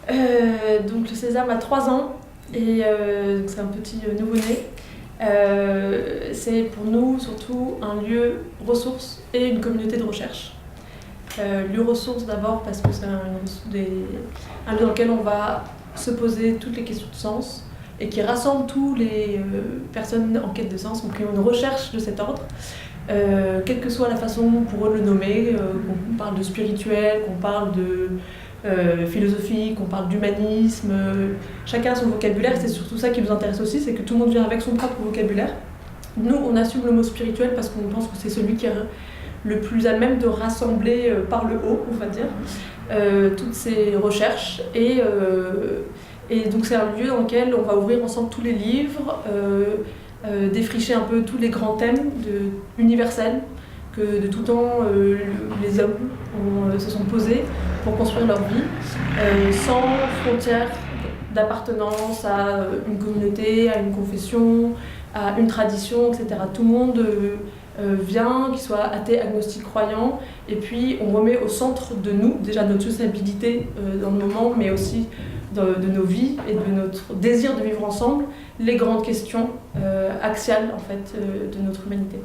Donc le Sésame a 3 ans et c'est un petit nouveau-né. C'est pour nous surtout un lieu ressource et une communauté de recherche. Lieu ressource d'abord parce que c'est un lieu dans lequel on va se poser toutes les questions de sens et qui rassemble tous les personnes en quête de sens, donc qui ont une recherche de cet ordre. Quelle que soit la façon pour eux de le nommer, qu'on parle de spirituel, qu'on parle de philosophie, qu'on parle d'humanisme, chacun a son vocabulaire, c'est surtout ça qui nous intéresse aussi, c'est que tout le monde vient avec son propre vocabulaire. Nous, on assume le mot spirituel parce qu'on pense que c'est celui qui est le plus à même de rassembler par le haut, on va dire, toutes ces recherches. Et donc c'est un lieu dans lequel on va ouvrir ensemble tous les livres, défricher un peu tous les grands thèmes universels que de tout temps les hommes se sont posés pour construire leur vie, sans frontières d'appartenance à une communauté, à une confession, à une tradition, etc. Tout le monde vient, qu'il soit athée, agnostique, croyant, et puis on remet au centre de nous, déjà notre sociabilité dans le moment, mais aussi de nos vies et de notre désir de vivre ensemble, les grandes questions axiales en fait, de notre humanité.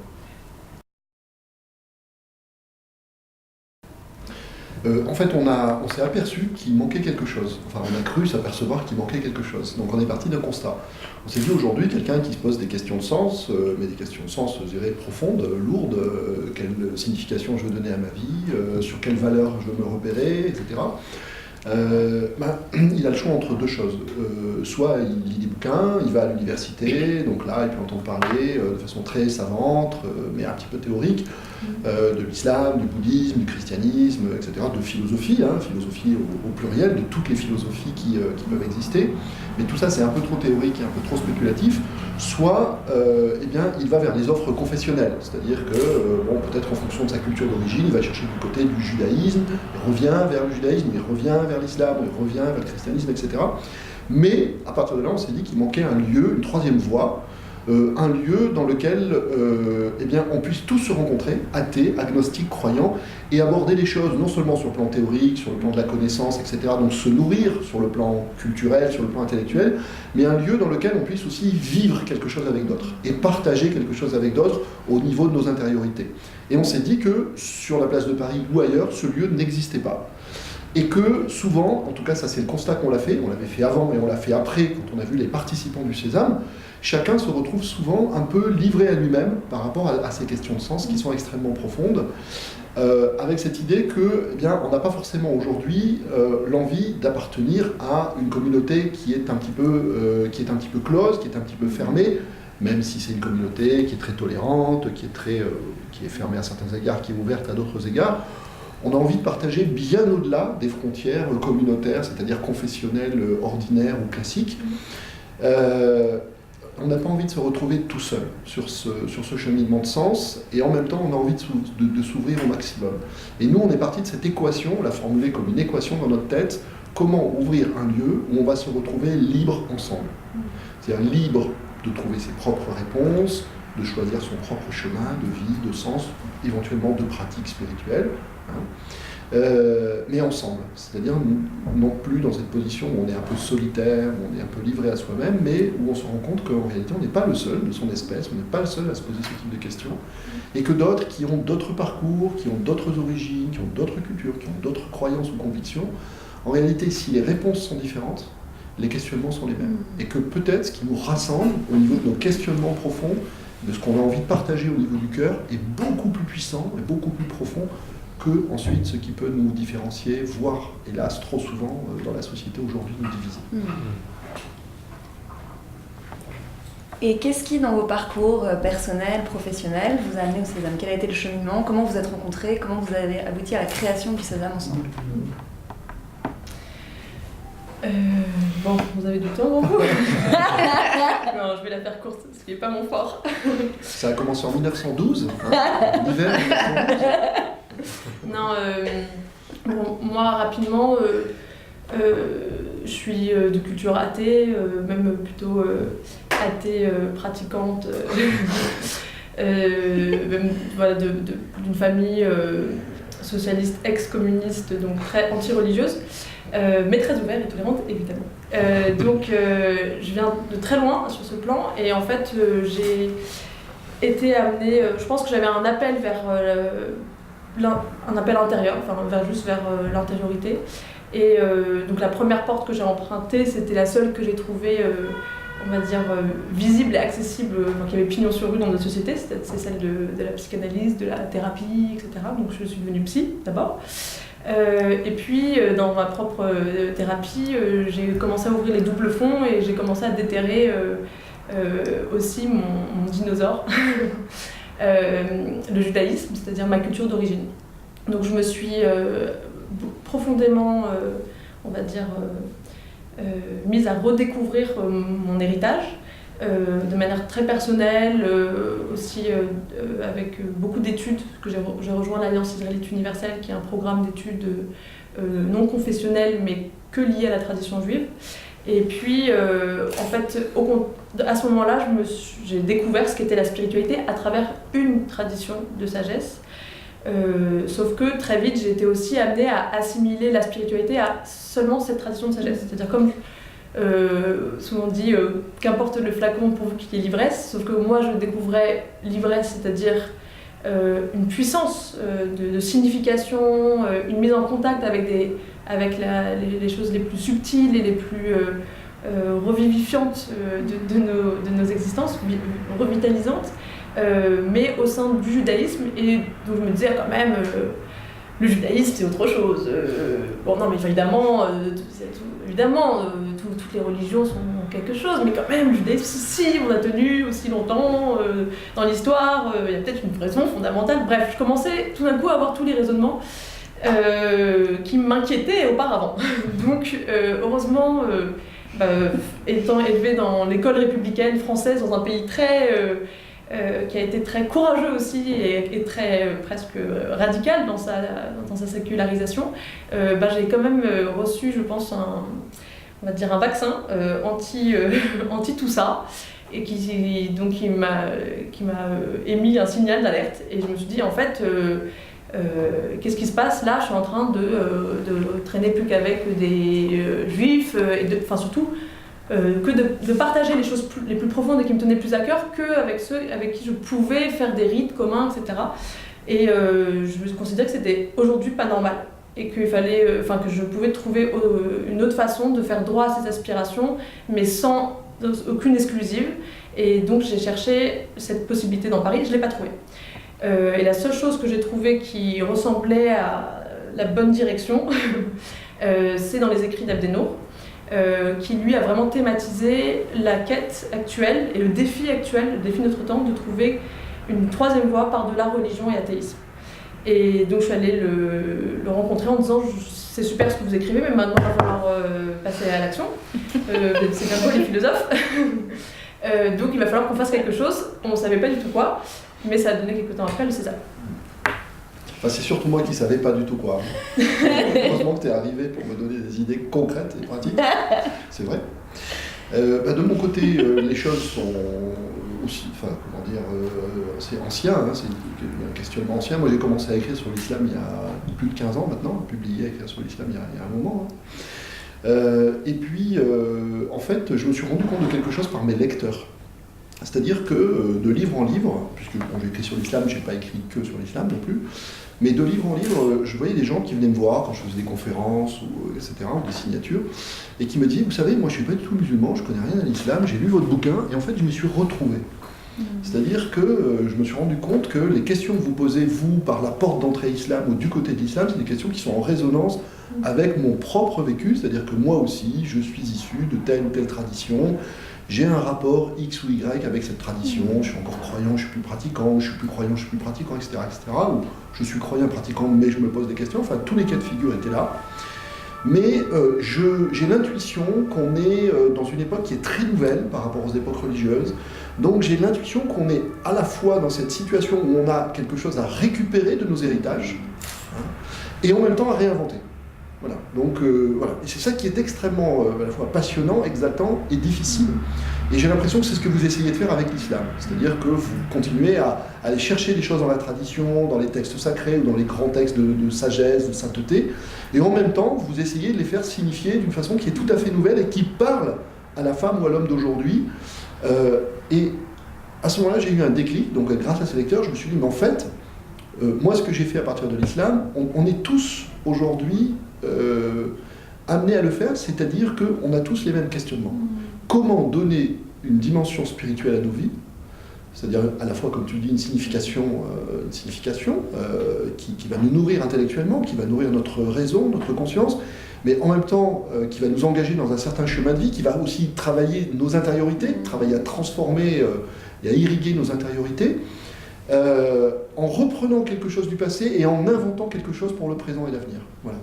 En fait, on s'est aperçu qu'il manquait quelque chose. Enfin, on a cru s'apercevoir qu'il manquait quelque chose. Donc on est parti d'un constat. On s'est dit aujourd'hui, quelqu'un qui se pose des questions de sens, mais des questions de sens, je dirais, profondes, lourdes, quelle signification je veux donner à ma vie, sur quelle valeur je veux me repérer, etc. Il a le choix entre deux choses. Soit il lit des bouquins, il va à l'université, donc là il peut entendre parler de façon très savante, mais un petit peu théorique, de l'islam, du bouddhisme, du christianisme, etc., de philosophie, philosophie au pluriel, de toutes les philosophies qui peuvent exister. Mais tout ça c'est un peu trop théorique et un peu trop spéculatif. Soit il va vers les offres confessionnelles, c'est-à-dire que peut-être en fonction de sa culture d'origine, il va chercher du côté du judaïsme, il revient vers le judaïsme, il revient vers l'islam, il revient vers le christianisme, etc. Mais à partir de là, on s'est dit qu'il manquait un lieu, une troisième voie, un lieu dans lequel on puisse tous se rencontrer, athées, agnostiques, croyants, et aborder les choses non seulement sur le plan théorique, sur le plan de la connaissance, etc., donc se nourrir sur le plan culturel, sur le plan intellectuel, mais un lieu dans lequel on puisse aussi vivre quelque chose avec d'autres, et partager quelque chose avec d'autres au niveau de nos intériorités. Et on s'est dit que sur la place de Paris ou ailleurs, ce lieu n'existait pas. Et que souvent, en tout cas ça c'est le constat qu'on l'a fait, on l'avait fait avant et on l'a fait après quand on a vu les participants du Sésame, chacun se retrouve souvent un peu livré à lui-même par rapport à ces questions de sens qui sont extrêmement profondes, avec cette idée que, on n'a pas forcément aujourd'hui l'envie d'appartenir à une communauté qui est un petit peu close, qui est un petit peu fermée, même si c'est une communauté qui est très tolérante, qui est fermée à certains égards, qui est ouverte à d'autres égards. On a envie de partager bien au-delà des frontières communautaires, c'est-à-dire confessionnelles, ordinaires ou classiques. On n'a pas envie de se retrouver tout seul sur ce cheminement de sens, et en même temps on a envie de s'ouvrir au maximum. Et nous on est parti de cette équation, on l'a formulée comme une équation dans notre tête, comment ouvrir un lieu où on va se retrouver libre ensemble. C'est-à-dire libre de trouver ses propres réponses, de choisir son propre chemin de vie, de sens, éventuellement de pratique spirituelle, mais ensemble. C'est-à-dire non plus dans cette position où on est un peu solitaire, où on est un peu livré à soi-même, mais où on se rend compte qu'en réalité on n'est pas le seul de son espèce, on n'est pas le seul à se poser ce type de questions, et que d'autres qui ont d'autres parcours, qui ont d'autres origines, qui ont d'autres cultures, qui ont d'autres croyances ou convictions, en réalité si les réponses sont différentes, les questionnements sont les mêmes. Et que peut-être ce qui nous rassemble au niveau de nos questionnements profonds, de ce qu'on a envie de partager au niveau du cœur, est beaucoup plus puissant et beaucoup plus profond que ensuite ce qui peut nous différencier, voire, hélas, trop souvent, dans la société aujourd'hui, nous diviser. Et qu'est-ce qui, dans vos parcours personnels, professionnels, vous a amené au Sésame? Quel a été le cheminement? Comment vous êtes rencontrés? Comment vous avez abouti à la création du Sésame ensemble? Vous avez du temps pour vous? Non, je vais la faire courte, ce qui n'est pas mon fort. Ça a commencé en 1912, l'hiver 1912. Non, moi rapidement, je suis de culture athée, même plutôt athée pratiquante, même d'une famille socialiste ex-communiste, donc très anti-religieuse. mais très ouverte et tolérante, évidemment. Donc, je viens de très loin sur ce plan, et en fait, j'ai été amenée, je pense que j'avais un appel vers un appel intérieur, enfin vers l'intériorité. Et donc la première porte que j'ai empruntée, c'était la seule que j'ai trouvée, on va dire, visible et accessible, qui avait pignon sur rue dans notre société, c'est celle de la psychanalyse, de la thérapie, etc. Donc je suis devenue psy d'abord. Et puis dans ma propre thérapie, j'ai commencé à ouvrir les doubles fonds et j'ai commencé à déterrer aussi mon dinosaure, le judaïsme, c'est-à-dire ma culture d'origine. Donc je me suis profondément, on va dire, mise à redécouvrir mon héritage de manière très personnelle, aussi avec beaucoup d'études, que j'ai rejoint l'Alliance israélite universelle, qui est un programme d'études non confessionnelles, mais que liées à la tradition juive. Et puis, en fait, à ce moment-là, j'ai découvert ce qu'était la spiritualité à travers une tradition de sagesse. Sauf que très vite, j'ai été aussi amenée à assimiler la spiritualité à seulement cette tradition de sagesse. C'est-à-dire, comme souvent dit, qu'importe le flacon pourvu qu'il y ait l'ivresse, sauf que moi, je découvrais l'ivresse, c'est-à-dire une puissance de signification, une mise en contact avec les choses les plus subtiles et les plus revivifiantes de nos existences, revitalisantes, mais au sein du judaïsme. Et donc je me disais quand même, le judaïsme c'est autre chose. Bon non mais évidemment, toutes les religions sont quelque chose, mais quand même le judaïsme, si on a tenu aussi longtemps dans l'histoire, il y a peut-être une raison fondamentale. Bref, je commençais tout d'un coup à avoir tous les raisonnements qui m'inquiétaient auparavant. Donc heureusement, étant élevée dans l'école républicaine française, dans un pays qui a été très courageux aussi et très presque radical dans sa sécularisation, j'ai quand même reçu, je pense, on va dire un vaccin anti tout ça, et qui m'a émis un signal d'alerte. Et je me suis dit, en fait, qu'est-ce qui se passe là? Je suis en train de traîner plus qu'avec des juifs, et surtout que de partager les choses les plus profondes et qui me tenaient plus à cœur qu'avec ceux avec qui je pouvais faire des rites communs, etc. Et je me considérais que c'était aujourd'hui pas normal, et qu'il fallait, que je pouvais trouver une autre façon de faire droit à ces aspirations, mais sans aucune exclusive. Et donc j'ai cherché cette possibilité dans Paris, je ne l'ai pas trouvée. Et la seule chose que j'ai trouvée qui ressemblait à la bonne direction, c'est dans les écrits d'Abdenour, qui lui a vraiment thématisé la quête actuelle et le défi actuel, le défi de notre temps, de trouver une troisième voie par-delà religion et athéisme. Et donc je suis allée le rencontrer en disant, c'est super ce que vous écrivez, mais maintenant il va falloir passer à l'action. C'est bien beau les philosophes. Donc il va falloir qu'on fasse quelque chose. On ne savait pas du tout quoi, mais ça a donné quelques temps après le César. Enfin, c'est surtout moi qui ne savais pas du tout quoi. Heureusement que tu es arrivé pour me donner des idées concrètes et pratiques. C'est vrai. De mon côté, les choses sont aussi, c'est ancien, hein, c'est un questionnement ancien. Moi j'ai commencé à écrire sur l'islam il y a plus de 15 ans maintenant, publié à écrire sur l'islam il y a un moment. Hein. Et puis, en fait, je me suis rendu compte de quelque chose par mes lecteurs. C'est-à-dire que de livre en livre, puisque j'ai écrit sur l'islam, je n'ai pas écrit que sur l'islam non plus, mais de livre en livre, je voyais des gens qui venaient me voir quand je faisais des conférences, etc., ou des signatures, et qui me disaient, vous savez, moi je ne suis pas du tout musulman, je ne connais rien à l'islam, j'ai lu votre bouquin, et en fait je m'y suis retrouvé. C'est-à-dire que je me suis rendu compte que les questions que vous posez, vous, par la porte d'entrée islam ou du côté de l'islam, c'est des questions qui sont en résonance avec mon propre vécu, c'est-à-dire que moi aussi, je suis issu de telle ou telle tradition, j'ai un rapport X ou Y avec cette tradition, je suis encore croyant, je suis plus pratiquant, je suis plus croyant, je suis plus pratiquant, etc., ou je suis croyant, pratiquant, mais je me pose des questions, enfin tous les cas de figure étaient là. Mais j'ai l'intuition qu'on est dans une époque qui est très nouvelle par rapport aux époques religieuses, donc j'ai l'intuition qu'on est à la fois dans cette situation où on a quelque chose à récupérer de nos héritages, hein, et en même temps à réinventer. Voilà. Donc voilà. Et c'est ça qui est extrêmement à la fois passionnant, exaltant et difficile. Et j'ai l'impression que c'est ce que vous essayez de faire avec l'islam. C'est-à-dire que vous continuez à aller chercher des choses dans la tradition, dans les textes sacrés ou dans les grands textes de sagesse, de sainteté, et en même temps, vous essayez de les faire signifier d'une façon qui est tout à fait nouvelle et qui parle à la femme ou à l'homme d'aujourd'hui. Et à ce moment-là, j'ai eu un déclic. Donc grâce à ces lecteurs, je me suis dit, mais en fait, moi, ce que j'ai fait à partir de l'islam, on est tous aujourd'hui amenés à le faire, c'est-à-dire qu'on a tous les mêmes questionnements. Comment donner une dimension spirituelle à nos vies, c'est-à-dire à la fois, comme tu dis, une signification qui va nous nourrir intellectuellement, qui va nourrir notre raison, notre conscience, mais en même temps qui va nous engager dans un certain chemin de vie, qui va aussi travailler nos intériorités, travailler à transformer et à irriguer nos intériorités, en reprenant quelque chose du passé et en inventant quelque chose pour le présent et l'avenir. Voilà.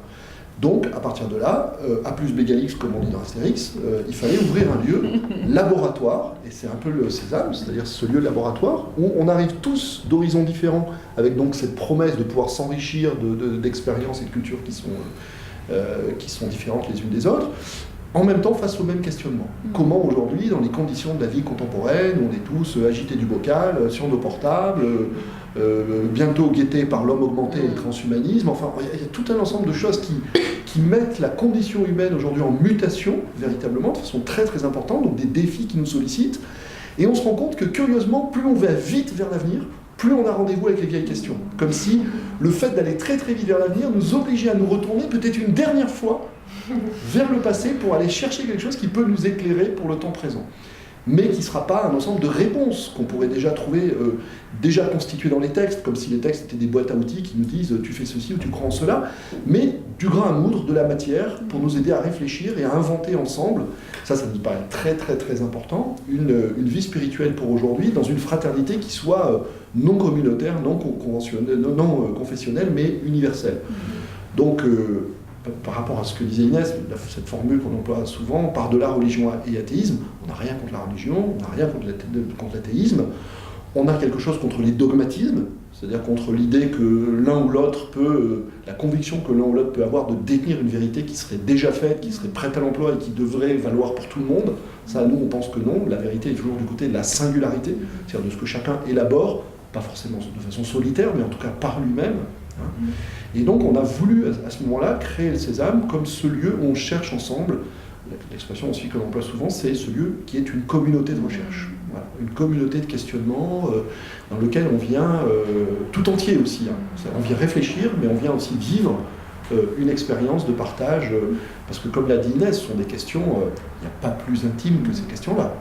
Donc, à partir de là, A plus B égale X, comme on dit dans Astérix, il fallait ouvrir un lieu, laboratoire, et c'est un peu le sésame, c'est-à-dire ce lieu laboratoire, où on arrive tous d'horizons différents, avec donc cette promesse de pouvoir s'enrichir d'expériences et de cultures qui sont différentes les unes des autres, en même temps face au même questionnement. Comment aujourd'hui, dans les conditions de la vie contemporaine, où on est tous agités du bocal, sur nos portables, bientôt guettés par l'homme augmenté et le transhumanisme, enfin, il y a tout un ensemble de choses qui mettent la condition humaine aujourd'hui en mutation, véritablement, de façon très très importante, donc des défis qui nous sollicitent, et on se rend compte que, curieusement, plus on va vite vers l'avenir, plus on a rendez-vous avec les vieilles questions. Comme si le fait d'aller très très vite vers l'avenir nous obligeait à nous retourner peut-être une dernière fois vers le passé pour aller chercher quelque chose qui peut nous éclairer pour le temps présent. Mais qui ne sera pas un ensemble de réponses qu'on pourrait déjà trouver, déjà constituées dans les textes, comme si les textes étaient des boîtes à outils qui nous disent « tu fais ceci » ou « tu crois en cela », mais du grain à moudre, de la matière, pour nous aider à réfléchir et à inventer ensemble. Ça nous paraît très très très important, une vie spirituelle pour aujourd'hui, dans une fraternité qui soit non communautaire, non conventionnelle, non confessionnelle, mais universelle. Donc, par rapport à ce que disait Inès, cette formule qu'on emploie souvent, par-delà religion et athéisme, on n'a rien contre la religion, on n'a rien contre l'athéisme, on a quelque chose contre les dogmatismes, c'est-à-dire contre l'idée que l'un ou l'autre peut, la conviction que l'un ou l'autre peut avoir de détenir une vérité qui serait déjà faite, qui serait prête à l'emploi et qui devrait valoir pour tout le monde. Ça, nous, on pense que non, la vérité est toujours du côté de la singularité, c'est-à-dire de ce que chacun élabore, pas forcément de façon solitaire, mais en tout cas par lui-même. Et donc on a voulu à ce moment-là créer le Sésame comme ce lieu où on cherche ensemble. L'expression aussi que l'on emploie souvent, c'est ce lieu qui est une communauté de recherche, voilà, une communauté de questionnement dans lequel on vient tout entier aussi. On vient réfléchir, mais on vient aussi vivre une expérience de partage, parce que comme l'a dit Inès, ce sont des questions, il n'y a pas plus intime que ces questions-là.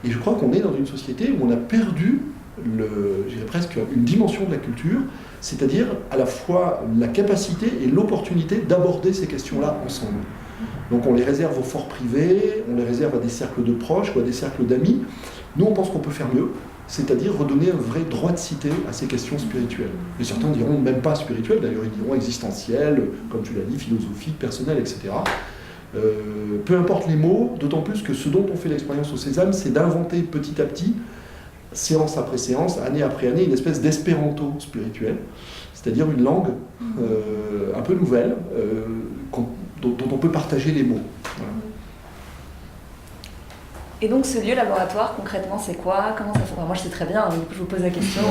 Et je crois qu'on est dans une société où on a perdu je dirais presque une dimension de la culture, c'est-à-dire à la fois la capacité et l'opportunité d'aborder ces questions-là ensemble. Donc on les réserve aux forts privés, on les réserve à des cercles de proches ou à des cercles d'amis. Nous on pense qu'on peut faire mieux, c'est-à-dire redonner un vrai droit de cité à ces questions spirituelles. Et certains diront même pas spirituelles, d'ailleurs ils diront existentielles, comme tu l'as dit, philosophiques, personnelles, etc. Peu importe les mots, d'autant plus que ce dont on fait l'expérience au Sésame, c'est d'inventer petit à petit, séance après séance, année après année, une espèce d'espéranto spirituel, c'est-à-dire une langue un peu nouvelle, dont on peut partager les mots. Voilà. Et donc ce lieu laboratoire, concrètement, c'est quoi? Comment ça fonctionne? Moi je sais très bien, du coup je vous pose la question.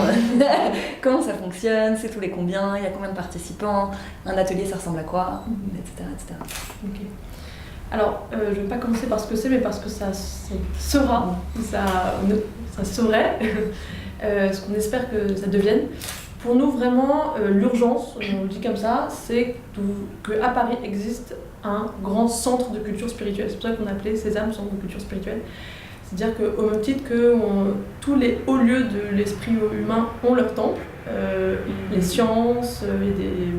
Comment ça fonctionne? C'est tous les combien? Il y a combien de participants? Un atelier, ça ressemble à quoi? Etc. etc. Okay. Alors, je ne vais pas commencer par ce que c'est, mais parce que ça sera, ça serait, ce qu'on espère que ça devienne. Pour nous, vraiment, l'urgence, on le dit comme ça, c'est qu'à Paris existe un grand centre de culture spirituelle. C'est pour ça qu'on appelait Sésame Centre de culture spirituelle. C'est-à-dire qu'au même titre que tous les hauts lieux de l'esprit humain ont leur temple, les sciences,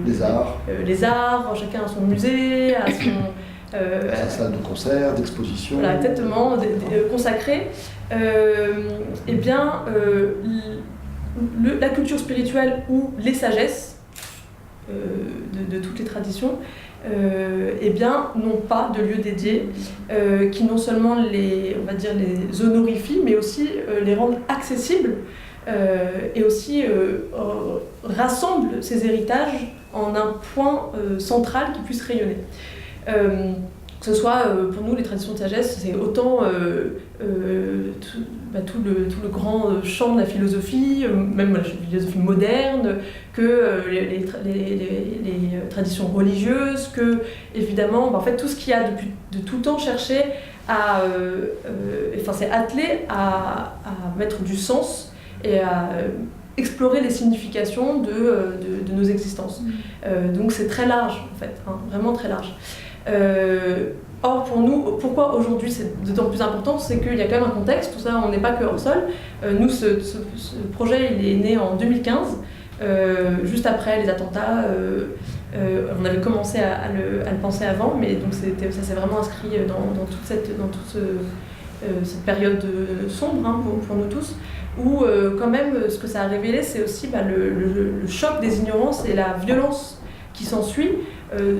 les arts, chacun a son musée, a son... sa salle de concert, d'exposition. Voilà, exactement, consacrée. Eh bien, la culture spirituelle ou les sagesses de toutes les traditions, eh bien, n'ont pas de lieu dédié, qui non seulement on va dire, les honorifient, mais aussi les rendent accessibles et aussi rassemblent ces héritages en un point central qui puisse rayonner. Que ce soit pour nous les traditions de sagesse, c'est autant tout le grand champ de la philosophie, même la philosophie moderne, que les traditions religieuses, que évidemment, en fait, tout ce qu'il y a depuis de tout temps cherché à, c'est attelé à mettre du sens et à explorer les significations de nos existences. Donc c'est très large en fait, hein, vraiment très large. Or pour nous, pourquoi aujourd'hui c'est d'autant plus important, c'est qu'il y a quand même un contexte, tout ça, on n'est pas que hors sol. Nous, ce projet il est né en 2015, juste après les attentats. On avait commencé à le penser avant, mais donc ça s'est vraiment inscrit dans toute cette période sombre, hein, pour nous tous, où quand même ce que ça a révélé, c'est aussi le choc des ignorances et la violence qui s'ensuit,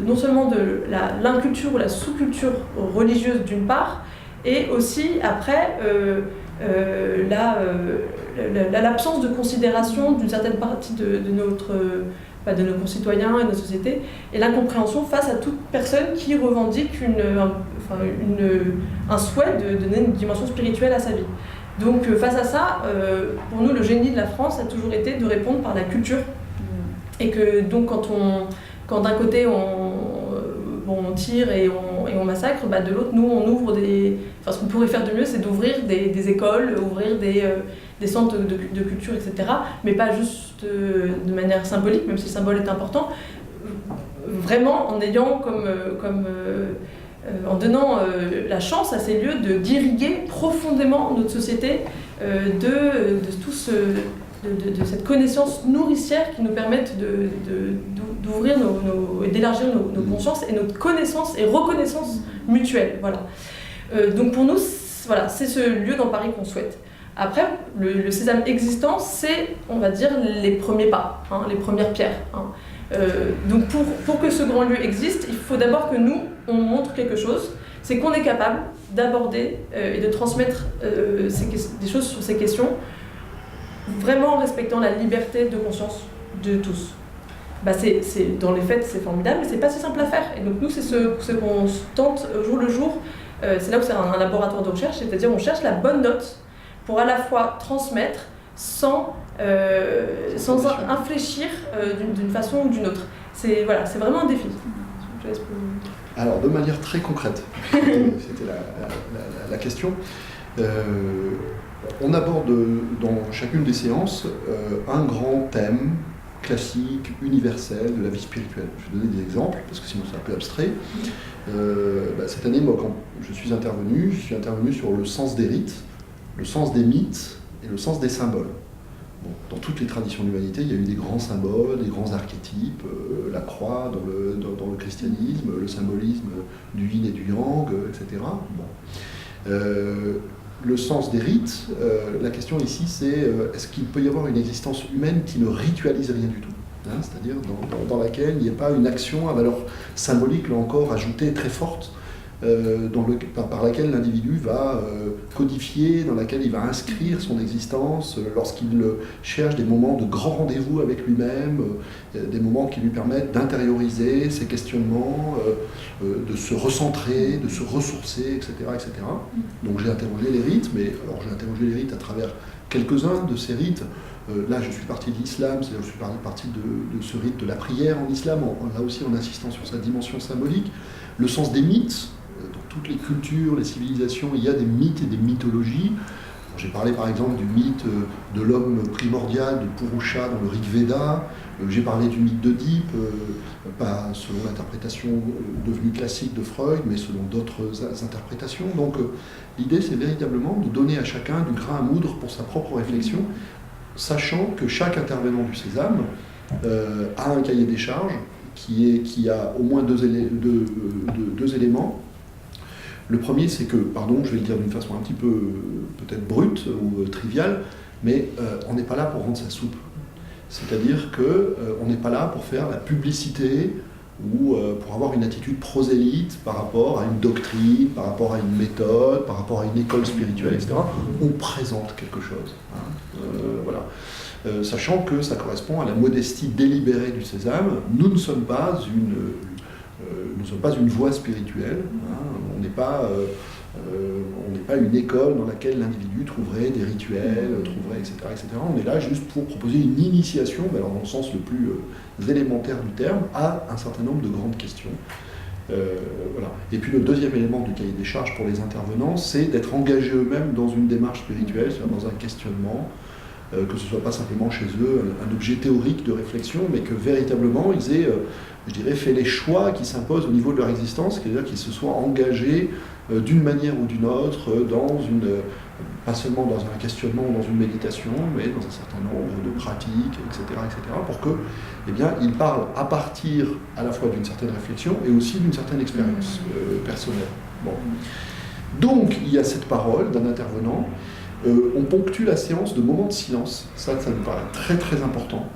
non seulement de l'inculture ou la sous-culture religieuse d'une part, et aussi après l'absence de considération d'une certaine partie de nos concitoyens et de nos sociétés, et l'incompréhension face à toute personne qui revendique un souhait de donner une dimension spirituelle à sa vie. Donc face à ça, pour nous, le génie de la France a toujours été de répondre par la culture. Et que donc quand d'un côté on tire et on massacre, de l'autre, nous on ouvre ce qu'on pourrait faire de mieux, c'est d'ouvrir des écoles, ouvrir des centres de culture, etc. Mais pas juste de manière symbolique, même si le symbole est important, vraiment en ayant en donnant la chance à ces lieux d'irriguer profondément notre société de cette connaissance nourricière qui nous permette d'ouvrir et d'élargir nos consciences et notre connaissance et reconnaissance mutuelle. Voilà. Donc pour nous, c'est ce lieu dans Paris qu'on souhaite. Après, le Sésame existant, c'est, on va dire, les premiers pas, hein, les premières pierres. Hein. Donc pour que ce grand lieu existe, il faut d'abord que nous, on montre quelque chose, c'est qu'on est capable d'aborder et de transmettre des choses sur ces questions, vraiment en respectant la liberté de conscience de tous. Dans les faits, c'est formidable, mais c'est pas si simple à faire. Et donc nous, c'est ce qu'on tente au jour le jour. C'est là où c'est un laboratoire de recherche, c'est-à-dire on cherche la bonne note pour à la fois transmettre sans infléchir d'une façon ou d'une autre. C'est vraiment un défi. Je laisse pour... Alors, de manière très concrète, c'était la question. On aborde dans chacune des séances un grand thème classique, universel de la vie spirituelle. Je vais donner des exemples, parce que sinon c'est un peu abstrait. Cette année, moi, quand je suis intervenu sur le sens des rites, le sens des mythes et le sens des symboles. Bon, dans toutes les traditions de l'humanité, il y a eu des grands symboles, des grands archétypes, la croix dans le christianisme, le symbolisme du yin et du yang, etc. Bon. Le sens des rites, la question ici c'est est-ce qu'il peut y avoir une existence humaine qui ne ritualise rien du tout, hein, c'est-à-dire dans laquelle il n'y a pas une action à valeur symbolique, là encore, ajoutée très forte, par laquelle l'individu va codifier, dans laquelle il va inscrire son existence lorsqu'il cherche des moments de grand rendez-vous avec lui-même, des moments qui lui permettent d'intérioriser ses questionnements, de se recentrer, de se ressourcer, etc. etc. Donc j'ai interrogé les rites, mais alors j'ai interrogé les rites à travers quelques-uns de ces rites. Là, je suis parti de l'islam, c'est-à-dire je suis parti de ce rite de la prière en islam, là aussi en insistant sur sa dimension symbolique. Le sens des mythes. Dans toutes les cultures, les civilisations, il y a des mythes et des mythologies. J'ai parlé par exemple du mythe de l'homme primordial, de Purusha dans le Rig Veda. J'ai parlé du mythe d'Oedipe, pas selon l'interprétation devenue classique de Freud, mais selon d'autres interprétations. Donc l'idée, c'est véritablement de donner à chacun du grain à moudre pour sa propre réflexion, sachant que chaque intervenant du Sésame a un cahier des charges qui a au moins deux éléments. Le premier, c'est que, je vais le dire d'une façon un petit peu peut-être brute ou triviale, mais on n'est pas là pour rendre sa soupe. C'est-à-dire qu'on n'est pas là pour faire la publicité ou pour avoir une attitude prosélyte par rapport à une doctrine, par rapport à une méthode, par rapport à une école spirituelle, etc. On présente quelque chose. Voilà. Sachant que ça correspond à la modestie délibérée du Sésame. Nous ne sommes pas une voie spirituelle, hein. On n'est pas On n'est pas une école dans laquelle l'individu trouverait des rituels, etc., etc. On est là juste pour proposer une initiation, mais alors dans le sens le plus élémentaire du terme, à un certain nombre de grandes questions. Voilà. Et puis le deuxième élément du cahier des charges pour les intervenants, c'est d'être engagés eux-mêmes dans une démarche spirituelle, c'est-à-dire dans un questionnement, que ce ne soit pas simplement chez eux un objet théorique de réflexion, mais que véritablement ils aient, je dirais, fait les choix qui s'imposent au niveau de leur existence, c'est-à-dire qu'ils se soient engagés d'une manière ou d'une autre pas seulement dans un questionnement ou dans une méditation, mais dans un certain nombre de pratiques, etc., pour que, eh bien, ils parlent à partir à la fois d'une certaine réflexion et aussi d'une certaine expérience personnelle. Bon. Donc, il y a cette parole d'un intervenant. On ponctue la séance de moments de silence. Ça nous paraît très très important.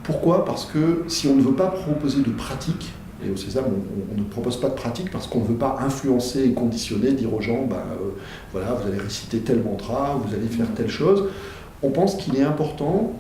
Pourquoi ? Parce que si on ne veut pas proposer de pratique, et au Sésame, on ne propose pas de pratique parce qu'on ne veut pas influencer et conditionner, dire aux gens, voilà, vous allez réciter tel mantra, vous allez faire telle chose. On pense qu'il est important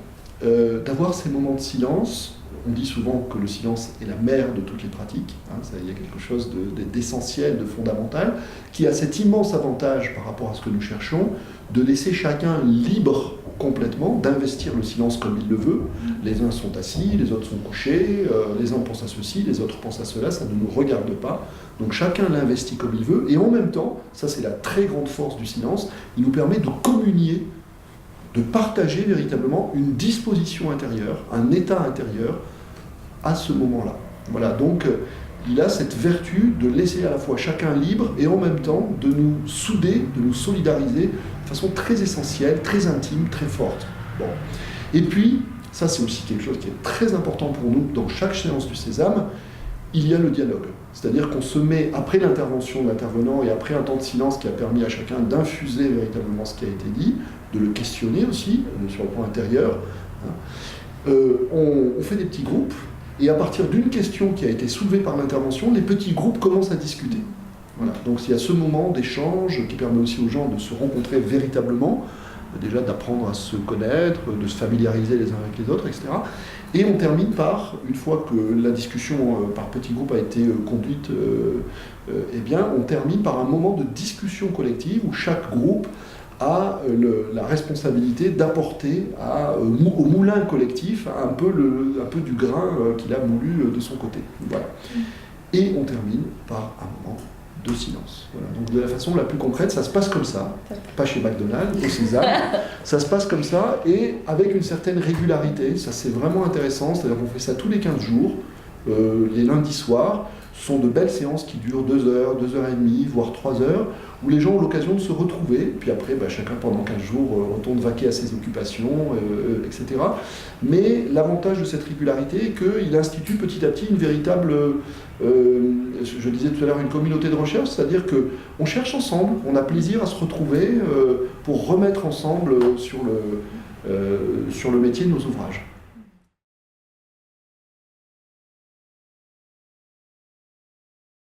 d'avoir ces moments de silence. On dit souvent que le silence est la mère de toutes les pratiques. Il y a quelque chose d'essentiel, de fondamental, qui a cet immense avantage par rapport à ce que nous cherchons, de laisser chacun libre complètement, d'investir le silence comme il le veut. Les uns sont assis, les autres sont couchés, les uns pensent à ceci, les autres pensent à cela, ça ne nous regarde pas. Donc chacun l'investit comme il veut, et en même temps, ça c'est la très grande force du silence, il nous permet de communier, de partager véritablement une disposition intérieure, un état intérieur, à ce moment-là. Voilà, donc il a cette vertu de laisser à la fois chacun libre et en même temps de nous souder, de nous solidariser de façon très essentielle, très intime, très forte. Bon. Et puis, ça c'est aussi quelque chose qui est très important pour nous dans chaque séance du Sésame, il y a le dialogue. C'est-à-dire qu'on se met, après l'intervention de l'intervenant et après un temps de silence qui a permis à chacun d'infuser véritablement ce qui a été dit, de le questionner aussi, sur le plan intérieur, on fait des petits groupes. Et à partir d'une question qui a été soulevée par l'intervention, les petits groupes commencent à discuter. Voilà. Donc il y a ce moment d'échange qui permet aussi aux gens de se rencontrer véritablement, déjà d'apprendre à se connaître, de se familiariser les uns avec les autres, etc. Et on termine par, une fois que la discussion par petits groupes a été conduite, eh bien on termine par un moment de discussion collective où chaque groupe a la responsabilité d'apporter au moulin collectif un peu du grain qu'il a moulu de son côté. Voilà. Et on termine par un moment de silence. Voilà. Donc de la façon la plus concrète, ça se passe comme ça, pas chez McDonald's, au Sésame, ça se passe comme ça et avec une certaine régularité, ça c'est vraiment intéressant, c'est-à-dire qu'on fait ça tous les 15 jours, les lundis soirs. Ce sont de belles séances qui durent 2 heures, 2 heures et demie, voire 3 heures, où les gens ont l'occasion de se retrouver, puis après, chacun pendant 15 jours retourne vaquer à ses occupations, etc. Mais l'avantage de cette régularité est qu'il institue petit à petit une véritable, je disais tout à l'heure, une communauté de recherche, c'est-à-dire qu'on cherche ensemble, on a plaisir à se retrouver pour remettre ensemble sur le métier de nos ouvrages.